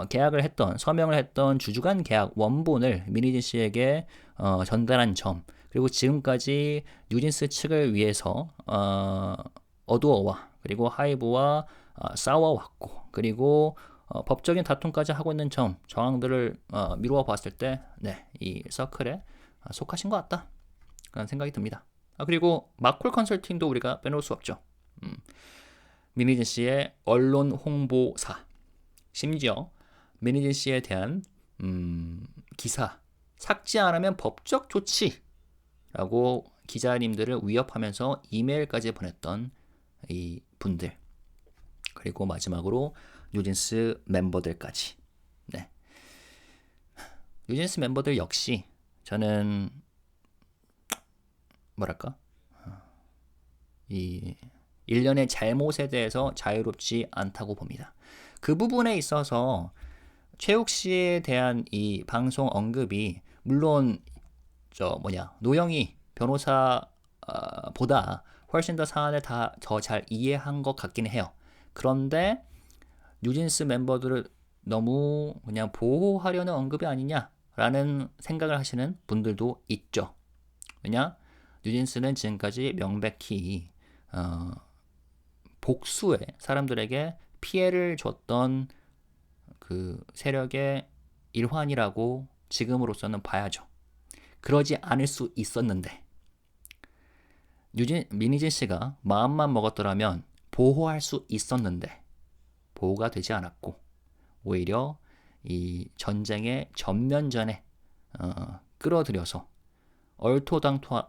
A: 계약을 했던, 서명을 했던 주주간 계약 원본을 미니진 씨에게 전달한 점, 그리고 지금까지 뉴진스 측을 위해서 어두어와 그리고 하이브와 싸워왔고, 그리고 법적인 다툼까지 하고 있는 점, 정황들을 미루어 봤을 때 이 서클에 속하신 것 같다 라는 생각이 듭니다. 그리고 마콜 컨설팅도 우리가 빼놓을 수 없죠. 미니진 씨의 언론 홍보사, 심지어 미니진 씨에 대한 기사 삭제 안 하면 법적 조치라고 기자님들을 위협하면서 이메일까지 보냈던 이 분들, 그리고 마지막으로 뉴진스 멤버들까지. 뉴진스 멤버들 역시 저는 뭐랄까, 이 일련의 잘못에 대해서 자유롭지 않다고 봅니다. 그 부분에 있어서 최욱 씨에 대한 이 방송 언급이 물론 노영희 변호사보다 훨씬 더 사안을 더 잘 이해한 것 같긴 해요. 그런데 뉴진스 멤버들을 너무 그냥 보호하려는 언급이 아니냐라는 생각을 하시는 분들도 있죠. 왜냐? 뉴진스는 지금까지 명백히 복수의 사람들에게 피해를 줬던 그 세력의 일환이라고 지금으로서는 봐야죠. 그러지 않을 수 있었는데 미니진 씨가 마음만 먹었더라면 보호할 수 있었는데 보호가 되지 않았고, 오히려 이 전쟁의 전면전에 끌어들여서 얼토당토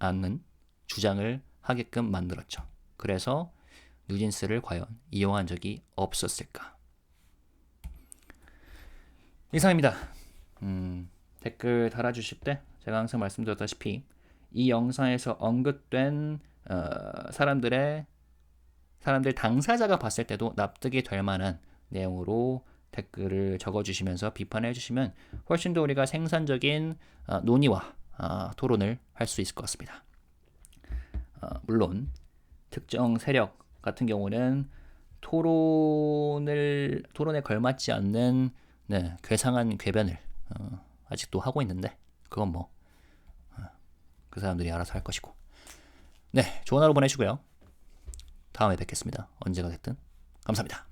A: 않는 주장을 하게끔 만들었죠. 그래서 뉴진스를 과연 이용한 적이 없었을까? 이상입니다. 댓글 달아주실 때 제가 항상 말씀드렸다시피 이 영상에서 언급된 사람들 당사자가 봤을 때도 납득이 될 만한 내용으로 댓글을 적어주시면서 비판해 주시면 훨씬 더 우리가 생산적인 논의와 토론을 할 수 있을 것 같습니다. 물론 특정 세력 같은 경우는 토론에 걸맞지 않는 괴상한 궤변을 아직도 하고 있는데, 그건 그 사람들이 알아서 할 것이고. 좋은 하루 보내시고요. 다음에 뵙겠습니다. 언제가 됐든 감사합니다.